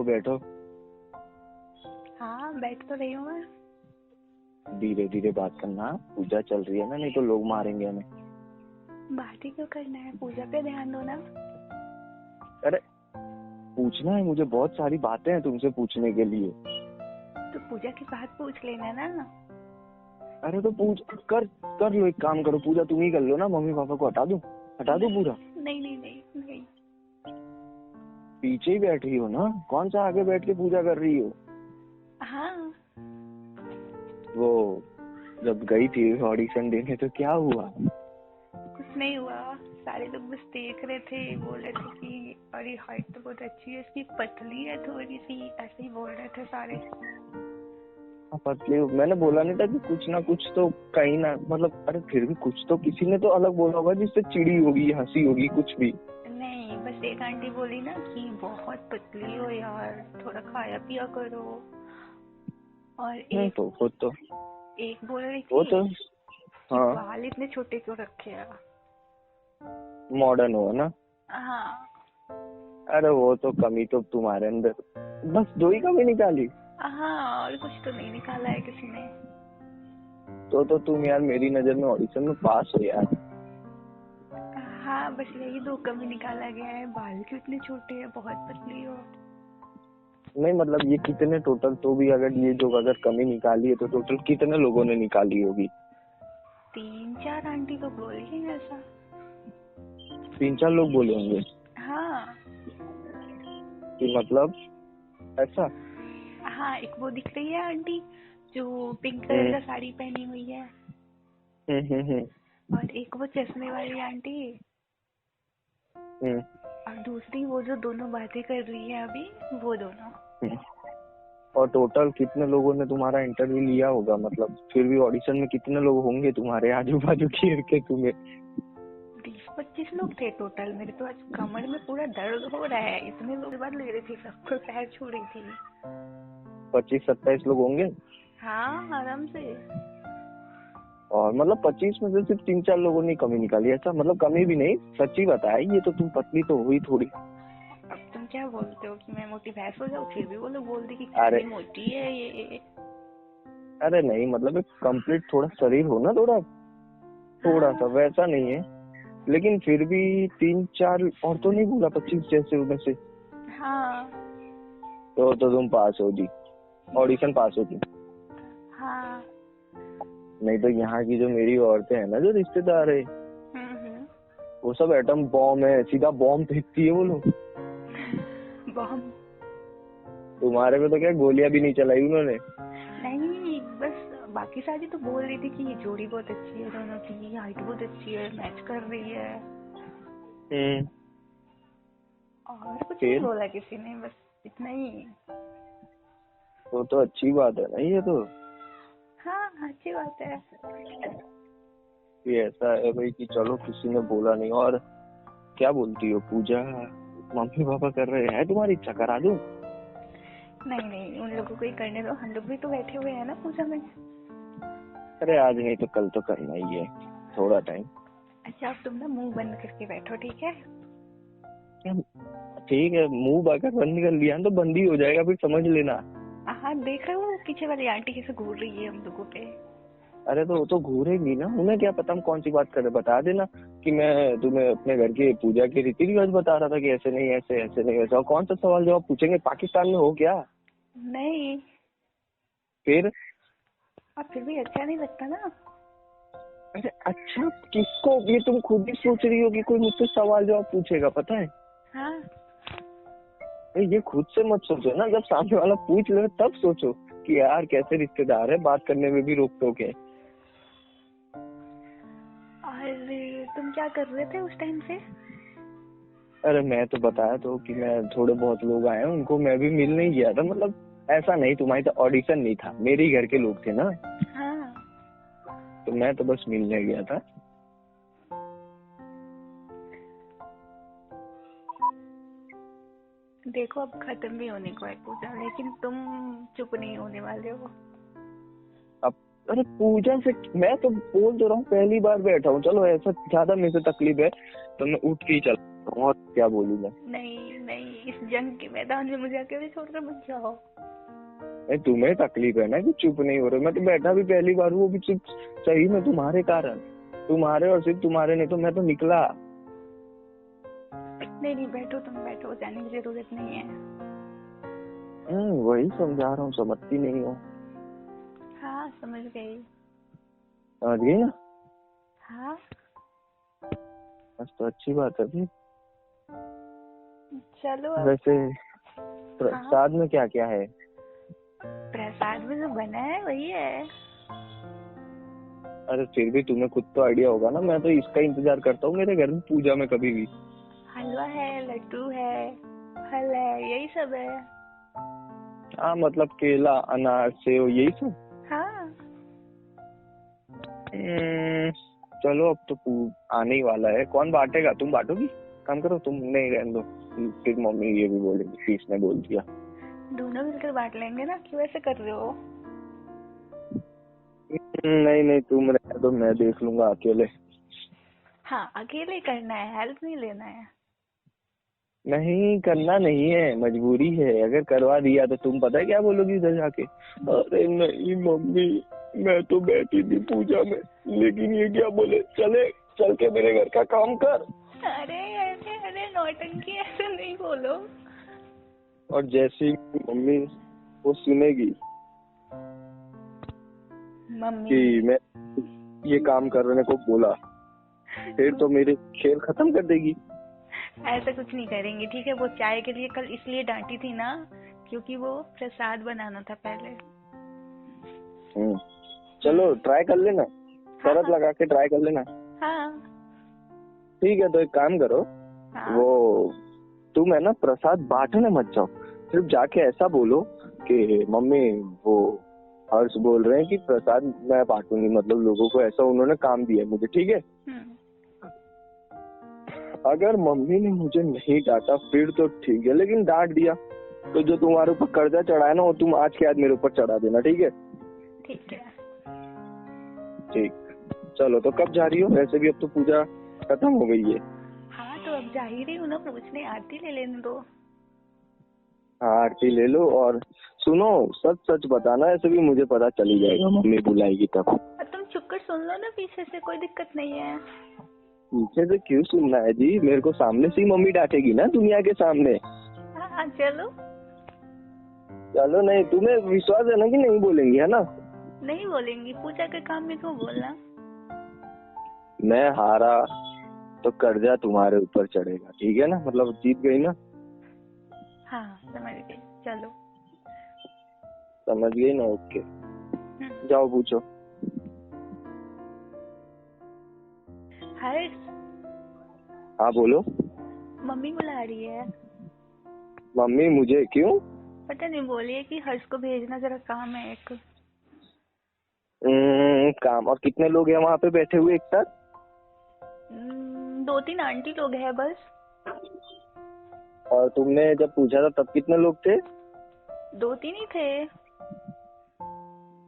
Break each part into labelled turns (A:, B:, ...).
A: बैठो।
B: हाँ बैठ तो रही हूँ मैं।
A: धीरे धीरे बात करना, पूजा चल रही है ना, नहीं तो लोग मारेंगे हमें।
B: बात ही क्यों करना है, पूजा पे ध्यान दो ना।
A: अरे पूछना है मुझे, बहुत सारी बातें हैं तुमसे पूछने के लिए।
B: तो पूजा की बात पूछ लेना ना।
A: अरे तो पूछ कर लो, एक काम करो, पूजा तुम ही कर लो ना, मम्मी पापा को हटा दो पूरा।
B: नहीं नहीं नहीं नहीं।
A: पीछे ही बैठ रही हो ना, कौन सा आगे बैठ के पूजा कर रही हो?
B: हाँ
A: वो जब गई थी ऑडिशन देने तो क्या हुआ?
B: कुछ नहीं हुआ, सारे लोग बस देख रहे थे, बोल रहे थे कि अरे हाइट तो बहुत अच्छी है इसकी, पतली है थोड़ी सी, ऐसे ही बोल रहे थे सारे।
A: पतली मैंने बोला नहीं था कि कुछ ना कुछ तो कहीं ना, मतलब अरे फिर भी कुछ तो किसी ने तो अलग बोला होगा जिससे चिड़ी होगी, हंसी होगी, कुछ भी।
B: नहीं, बस एक आंटी बोली ना कि बहुत पतली हो यार, थोड़ा खाया पिया करो। और एक बोल रही थी
A: वो तो
B: कि
A: हाँ,
B: बाल इतने छोटे क्यों रखे हैं।
A: मॉडर्न हो ना।
B: हाँ
A: अरे वो तो कमी तो तुम्हारे अंदर, बस दो ही कमी निकाली।
B: हाँ, और कुछ तो नहीं निकाला है किसी ने।
A: तो तुम यार मेरी नजर में ऑडिशन में पास हो यार।
B: हाँ बस यही दो कमी निकाला गया है, बाल क्यों इतने छोटे हैं, बहुत पतली हो।
A: नहीं मतलब ये कितने टोटल, तो भी अगर ये जो अगर कमी निकाली है तो टोटल कितने लोगों ने निकाली होगी?
B: 3-4 आंटी तो बोली है ऐसा।
A: 3-4 लोग बोले होंगे
B: हाँ
A: कि मतलब ऐसा।
B: हाँ, एक वो दिख रही है आंटी जो पिंक कलर का साड़ी पहनी हुई है। और एक वो चश्मे वाली आंटी। और दूसरी वो जो दोनों बातें कर रही है अभी, वो दोनों।
A: और टोटल कितने लोगों ने तुम्हारा इंटरव्यू लिया होगा? मतलब फिर भी ऑडिशन में कितने लोग होंगे तुम्हारे आजू बाजू घेर के तुम्हें?
B: 20-25 लोग थे टोटल। मेरे तो आज कमर में पूरा दर्द हो रहा है, इतने लोग बात ले रही थी, सबको पैर छू रही थी।
A: 25-27 लोग होंगे।
B: हाँ आराम से।
A: और मतलब 25 में से सिर्फ 3-4 लोगों ने कमी निकाली, ऐसा? मतलब कमी भी नहीं, सच्ची बताया, ये तो तुम पतली तो हुई थोड़ी।
B: अब तुम क्या बोलते हो कि मैं मोटी भैंस हो जाऊँ? फिर भी वो लोग बोलते कि
A: अरे
B: कितनी मोटी है ये।
A: अरे नहीं, मतलब एक कंप्लीट थोड़ा शरीर हो ना, थोड़ा सा वैसा नहीं है, लेकिन फिर भी 3-4 और तो नहीं बोला 25 जैसे उनमें से।
B: हाँ
A: तो तुम पास होगी, ऑडिशन पास होगी।
B: हाँ।
A: नहीं तो यहाँ की जो मेरी औरतें हैं ना, जो रिश्तेदार है, वो सब एटम बॉम्ब है, सीधा बॉम्ब फेंकती है वो लोग।
B: बॉम्ब?
A: तुम्हारे में तो क्या गोलियां भी नहीं चलाई उन्होंने।
B: नहीं, बस बाकी सारी तो बोल रही थी कि ये जोड़ी बहुत अच्छी है दोनों की, हाइट बहुत अच्छी है, मैच कर रही है। और कुछ नहीं बोला किसी ने, बस इतना ही।
A: तो अच्छी बात है ना ये तो।
B: हाँ अच्छी बात है।
A: ये ऐसा है भाई कि चलो किसी ने बोला नहीं। और क्या बोलती हो पूजा, मम्मी पापा कर रहे हैं, तुम्हारी इच्छा करा दूं?
B: नहीं नहीं, उन लोगों को ही करने दो, हम लोग भी तो बैठे हुए हैं ना पूजा में।
A: अरे आज नहीं तो कल तो करना ही है, थोड़ा टाइम।
B: अच्छा अब तुम ना मुंह बंद करके बैठो, ठीक है?
A: ठीक है, मुंह अगर बंद कर लिया तो बंद ही हो जाएगा, फिर समझ लेना।
B: हाँ देख रहे हो पीछे वाली आंटी कैसे घूर रही है हम लोगों पे।
A: अरे तो वो तो घूरेगी ना, उन्हें क्या पता हम कौन सी बात कर रहे, बता देना कि मैं तुम्हें अपने घर की पूजा के रीति रिवाज बता रहा था कि ऐसे नहीं ऐसे, ऐसे नहीं वैसे। और कौन सा सवाल जवाब पूछेंगे, पाकिस्तान में हो क्या?
B: नहीं।
A: फिर
B: अब फिर भी अच्छा नहीं लगता ना।
A: अरे अच्छा किसको, ये तुम खुद ही सोच रही हो कि कोई मुझसे सवाल जवाब पूछेगा, पता है?
B: हाँ
A: ये खुद से मत सोचो ना, जब सामने वाला पूछ ले तब सोचो कि यार कैसे रिश्तेदार है, बात करने में भी रोक टोक है।
B: और तुम क्या कर रहे थे उस टाइम से?
A: अरे मैं तो बताया तो कि मैं थोड़े बहुत लोग आए हैं, उनको मैं भी मिलने गया था। मतलब ऐसा नहीं, तुम्हारी तो ऑडिशन नहीं था, मेरे ही घर के लोग थे ना।
B: हाँ
A: तो मैं तो बस मिलने गया था।
B: देखो अब खत्म भी होने को है पूजा, लेकिन तुम चुप नहीं होने वाले हो।
A: अब अरे पूजा से मैं तो बोल तो रहा हूँ, पहली बार बैठा हूँ, चलो ऐसा ज्यादा मेरे से तकलीफ है तो मैं उठ के ही चलता हूँ, और क्या बोलूँ मैं।
B: नहीं नहीं, इस जंग के मैदान में मुझे अकेले छोड़कर मत जाओ।
A: नहीं, तुम्हें तकलीफ है ना कि चुप नहीं हो रहे। मैं तो बैठा भी पहली बार हूँ, वो भी चुप सही में तुम्हारे कारण, तुम्हारे और सिर्फ तुम्हारे, नहीं तो मैं तो निकला।
B: नहीं बैठो, तुम बैठो, जाने की जरूरत नहीं है।
A: वही समझा रहा हूँ, समझती नहीं हो।
B: हाँ समझ गई।
A: समझ गई ना?
B: हाँ
A: बस तो अच्छी बात है फिर।
B: चलो अब।
A: वैसे प्रसाद में क्या क्या है?
B: प्रसाद में जो बना है वही है।
A: अरे फिर भी तुम्हें खुद तो आइडिया होगा ना, मैं तो इसका इंतजार करता हूँ मेरे घर में पूजा में कभी भी।
B: हलवा है, लड्डू है, फल है, यही सब है।
A: हाँ मतलब केला, अनार, सेव, यही सब।
B: हाँ
A: चलो अब तो आने ही वाला है। कौन बांटेगा? तुम बांटोगी? काम करो, तुम नहीं, रहने दो, फिर मम्मी ये भी बोलेगी फीस ने बोल दिया।
B: दोनों मिलकर बांट लेंगे ना, क्यों ऐसे कर रहे हो?
A: नहीं तुम रहने दो, मैं देख लूंगा अकेले।
B: हाँ अकेले करना है, हेल्प नहीं लेना है।
A: नहीं करना नहीं है, मजबूरी है। अगर करवा दिया तो तुम पता है क्या बोलोगी उधर जाके? अरे नहीं मम्मी, मैं तो बैठी थी पूजा में, लेकिन ये क्या बोले, चल के मेरे घर का काम कर।
B: अरे अरे नौटंकी ऐसे नहीं बोलो।
A: और जैसी मम्मी वो सुनेगी
B: मम्मी
A: कि मैं ये काम करने को बोला, फिर तो मेरे खेल खत्म कर देगी।
B: ऐसा कुछ नहीं करेंगे, ठीक है? वो चाय के लिए कल इसलिए डांटी थी ना, क्योंकि वो प्रसाद बनाना था पहले।
A: चलो ट्राई कर लेना, शरत लगा के ट्राई कर लेना।
B: हाँ
A: ठीक है, तो एक काम करो।
B: हाँ।
A: वो तुम है ना प्रसाद बांटने मत जाओ, सिर्फ जाके ऐसा बोलो कि मम्मी वो हर्ष बोल रहे हैं कि प्रसाद मैं बांटूंगी, मतलब लोगों को, ऐसा उन्होंने काम दिया मुझे, ठीक है? अगर मम्मी ने मुझे नहीं डांटा फिर तो ठीक है, लेकिन डांट दिया तो जो तुम्हारे ऊपर कर्जा चढ़ा है ना, वो तुम आज के आज मेरे ऊपर चढ़ा देना, ठीक है?
B: ठीक है।
A: ठीक, चलो तो कब जा रही हो? वैसे भी अब तो पूजा खत्म हो गई है।
B: हाँ तो अब जा ही रही हूँ ना, पूछने आरती ले लेने दो।
A: हाँ आरती ले लो, और सुनो सच सच बताना, ऐसे भी मुझे पता चली जाएगा, मम्मी बुलाएगी तब।
B: तुम चुप कर सुन लो ना पीछे से, कोई दिक्कत नहीं है।
A: पीछे से क्यों सुनना है जी? मेरे को सामने से ही मम्मी डांटेगी ना, दुनिया के सामने।
B: हाँ चलो।
A: चलो, नहीं तुम्हें विश्वास है ना कि नहीं बोलेंगी, है ना? नहीं
B: बोलेंगी, पूजा के काम में क्यों बोलना।
A: मैं हारा तो कर्जा तुम्हारे ऊपर चढ़ेगा, ठीक है ना? मतलब जीत गई ना?
B: हाँ समझ गई, चलो।
A: समझ गई ना? ओके, जाओ पूछो।
B: हर्ष।
A: हाँ बोलो।
B: मम्मी बुला रही है।
A: मम्मी मुझे क्यों?
B: पता नहीं, बोली है कि हर्ष को भेजना, जरा काम है एक।
A: काम? और कितने लोग हैं वहाँ पे बैठे हुए एक साथ?
B: 2-3 आंटी लोग हैं बस।
A: और तुमने जब पूछा था तब कितने लोग थे?
B: 2-3 ही थे।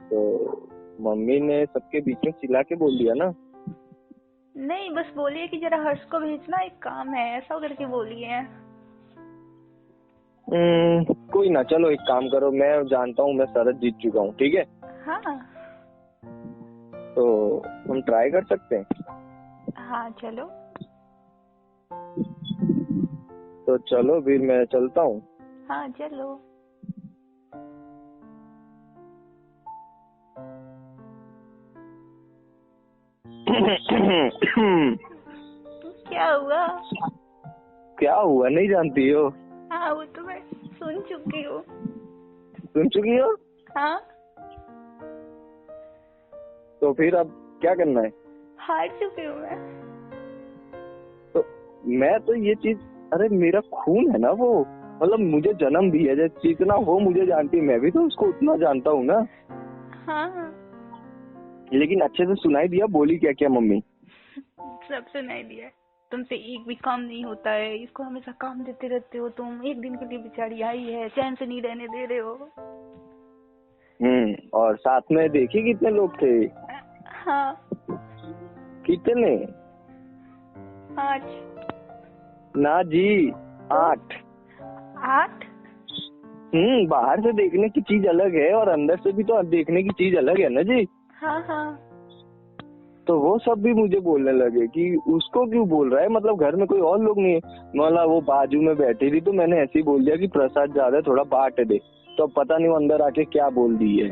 A: तो मम्मी ने सबके बीच में चिल्ला के बोल दिया ना?
B: नहीं, बस बोली है कि जरा हर्ष को भेजना, एक काम है, ऐसा करके बोली है।
A: कोई ना, चलो एक काम करो, मैं जानता हूँ मैं शरत जीत चुका हूँ, ठीक है?
B: हाँ
A: तो हम ट्राई कर सकते हैं।
B: हाँ चलो।
A: तो चलो फिर मैं चलता हूँ।
B: हाँ चलो। क्या हुआ?
A: क्या हुआ नहीं जानती हो?
B: हाँ वो तो मैं सुन चुकी हूँ।
A: सुन चुकी हो?
B: हाँ।
A: तो फिर अब क्या करना है?
B: हार चुकी हूँ मैं।
A: तो मैं तो ये चीज, अरे मेरा खून है ना वो, मतलब मुझे जन्म दिया है, जितना हो मुझे जानती, मैं भी तो उसको उतना जानता हूँ ना।
B: हाँ।
A: लेकिन अच्छे से सुनाई दिया बोली क्या क्या मम्मी?
B: सब सुनाई दिया। तुमसे एक भी काम नहीं होता है, इसको हमेशा काम देते रहते हो तुम। एक दिन के लिए बेचारी आई है, चैन से नहीं रहने दे रहे हो।
A: और साथ में देखी कितने लोग थे?
B: हाँ।
A: कितने?
B: 8।
A: ना जी, 8।
B: 8?
A: बाहर से देखने की चीज अलग है और अंदर से भी तो देखने की चीज अलग है ना जी।
B: हाँ हाँ।
A: तो वो सब भी मुझे बोलने लगे कि उसको क्यों बोल रहा है, मतलब घर में कोई और लोग नहीं है। मतलब वो बाजू में बैठी थी तो मैंने ऐसे ही बोल दिया कि प्रसाद ज्यादा थोड़ा बांट दे, तो अब पता नहीं वो अंदर आके क्या बोल दी है।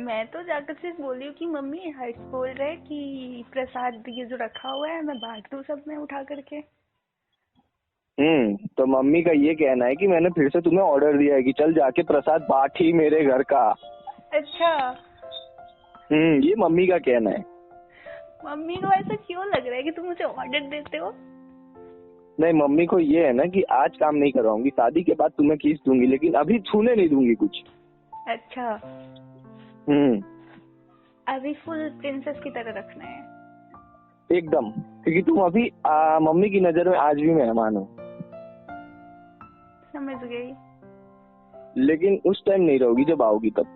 B: मैं तो जाकर सिर्फ बोली हूँ कि मम्मी हर्ष बोल रहे कि प्रसाद ये जो रखा हुआ है मैं बांट दूँ सब में उठा करके।
A: तो मम्मी का ये कहना है कि मैंने फिर से तुम्हें ऑर्डर दिया है कि चल जाके प्रसाद बांट ही मेरे घर का।
B: अच्छा।
A: ये मम्मी का कहना है।
B: मम्मी को ऐसा क्यों लग रहा है कि तुम मुझे ऑर्डर देते हो?
A: नहीं, मम्मी को ये है ना कि आज काम नहीं करवाऊंगी, शादी के बाद तुम्हें किस दूंगी, लेकिन अभी छूने नहीं दूंगी कुछ।
B: अच्छा। अभी फुल प्रिंसेस की तरह रखना है
A: एकदम, क्योंकि तुम अभी मम्मी की नजर में आज भी मेहमान हो।
B: समझ गई।
A: लेकिन उस टाइम नहीं रहोगी जब आओगी तब।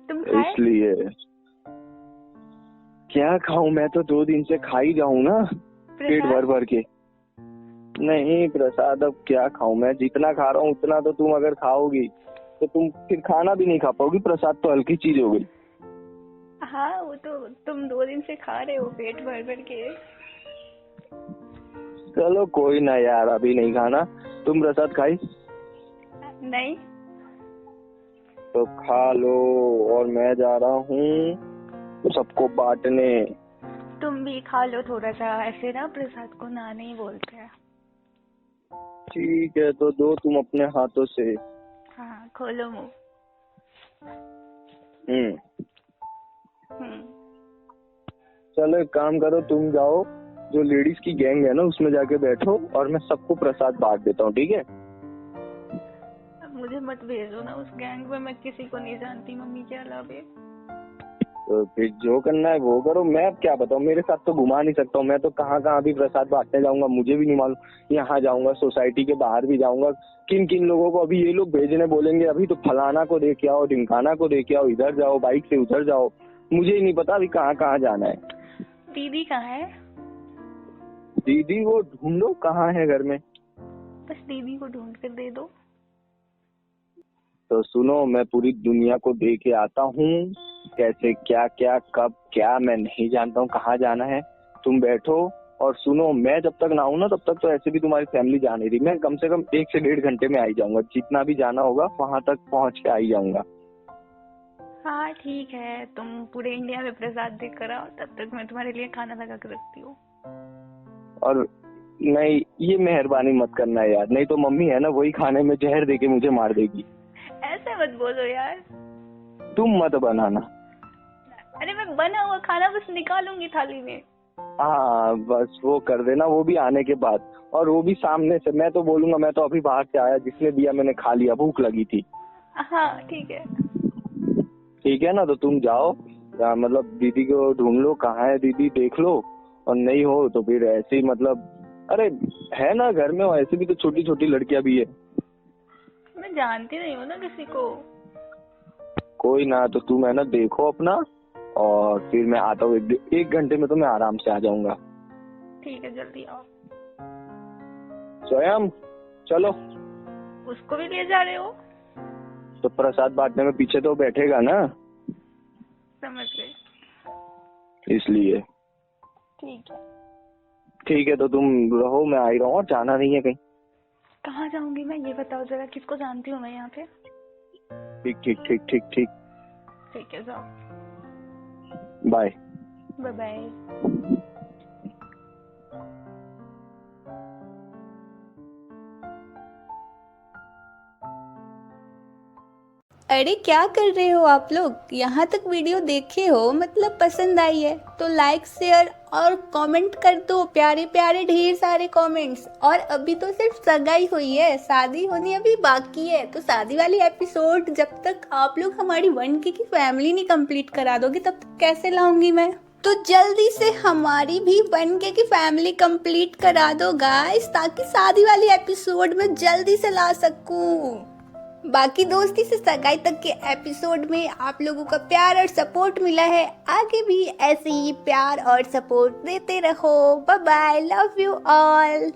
B: तुम खाए?
A: इसलिए क्या खाऊं, मैं तो 2 दिन से खा ही जाऊं ना, पेट भर भर के। नहीं प्रसाद अब क्या खाऊं, मैं जितना खा रहा हूँ उतना तो तुम अगर खाओगी तो तुम फिर खाना भी नहीं खा पाओगी। प्रसाद तो हल्की चीज हो गई।
B: हाँ वो तो तुम 2 दिन से खा रहे हो पेट भर भर के।
A: चलो कोई ना यार, अभी नहीं खाना। तुम प्रसाद खाई?
B: नहीं।
A: तो खा लो, और मैं जा रहा हूँ सबको बांटने।
B: तुम भी खा लो थोड़ा सा, ऐसे ना प्रसाद को ना नहीं बोलते हैं।
A: ठीक है तो दो तुम अपने हाथों से।
B: हाँ खोलो मुंह।
A: चलो एक काम करो, तुम जाओ जो लेडीज की गैंग है ना उसमें जाके बैठो और मैं सबको प्रसाद बांट देता हूँ, ठीक है?
B: मुझे मत भेजो ना उस गैंग में, मैं किसी को नहीं जानती मम्मी के अलावे।
A: तो फिर जो करना है वो करो, मैं अब क्या बताऊँ, मेरे साथ तो घुमा नहीं सकता हूँ। मैं तो कहाँ कहाँ भी प्रसाद बांटने जाऊंगा मुझे भी नहीं मालूम। यहाँ जाऊंगा, सोसाइटी के बाहर भी जाऊंगा, किन किन लोगों को अभी ये लोग भेजने बोलेंगे, अभी तो फलाना को दे के आओ, ढिमकाना को दे के आओ, इधर जाओ, बाइक से उधर जाओ, मुझे ही नहीं पता अभी कहाँ कहाँ जाना है।
B: दीदी कहाँ है?
A: दीदी वो ढूंढो कहाँ है घर में।
B: बस दीदी को ढूंढ कर दे दो।
A: तो सुनो, मैं पूरी दुनिया को दे के आता हूँ, कैसे क्या क्या कब क्या मैं नहीं जानता हूँ, कहाँ जाना है। तुम बैठो और सुनो, मैं जब तक ना आऊँ ना तब तक तो ऐसे भी तुम्हारी फैमिली जा नहीं रही। मैं कम से कम 1 से 1.5 घंटे में आ ही जाऊंगा, जितना भी जाना होगा वहां तक पहुँच के आ ही जाऊंगा।
B: हाँ ठीक है, तुम पूरे इंडिया में प्रसाद देख कर आओ, तब तक मैं तुम्हारे लिए खाना लगा कर रखती हूँ।
A: और नहीं, ये मेहरबानी मत करना यार, नहीं तो मम्मी है ना वही खाने में जहर देके मुझे मार देगी।
B: ऐसे मत बोलो यार।
A: तुम मत बनाना।
B: अरे मैं बना हुआ खाना बस निकालूंगी थाली में।
A: हाँ बस वो कर देना, वो भी आने के बाद, और वो भी सामने से। मैं तो बोलूंगा मैं तो अभी बाहर से आया, जिसने दिया मैंने खा लिया, भूख लगी थी।
B: हाँ ठीक है।
A: ठीक है ना, तो तुम जाओ, मतलब दीदी को ढूंढ लो, कहाँ है दीदी देख लो, और नहीं हो तो फिर ऐसे ही, मतलब अरे है ना घर में, ऐसे भी तो छोटी छोटी लड़कियां भी है।
B: मैं जानती नहीं हूँ ना किसी को।
A: कोई ना, तो तुम है ना देखो अपना, और फिर मैं आता हूँ 1 घंटे में तो मैं आराम से आ जाऊंगा।
B: ठीक है जल्दी आओ।
A: स्वयं चलो।
B: उसको भी ले जा रहे हो?
A: तो प्रसाद बांटने में पीछे तो बैठेगा ना।
B: समझ गई।
A: इसलिए
B: ठीक है।
A: ठीक है तो तुम रहो, मैं आ ही रहा हूँ, और जाना नहीं है कहीं।
B: कहाँ जाऊंगी मैं, ये बताओ जरा, किसको जानती हूँ मैं यहाँ पे?
A: ठीक ठीक ठीक ठीक ठीक।
B: ठीक है जाओ।
A: Bye
B: bye bye.
C: अरे क्या कर रहे हो आप लोग? यहाँ तक वीडियो देखे हो, मतलब पसंद आई है तो लाइक शेयर और कमेंट कर दो, प्यारे प्यारे ढेर सारे कमेंट्स। और अभी तो सिर्फ सगाई हुई है, शादी होनी अभी बाकी है। तो शादी वाली एपिसोड जब तक आप लोग हमारी 1K की फैमिली नहीं कंप्लीट करा दोगे तब तक कैसे लाऊंगी मैं? तो जल्दी से हमारी भी 1K की फैमिली कंप्लीट करा दो गाइस, ताकि शादी वाली एपिसोड में जल्दी से ला सकूं। बाकी दोस्ती से सगाई तक के एपिसोड में आप लोगों का प्यार और सपोर्ट मिला है, आगे भी ऐसे ही प्यार और सपोर्ट देते रहो। Bye bye, love you all.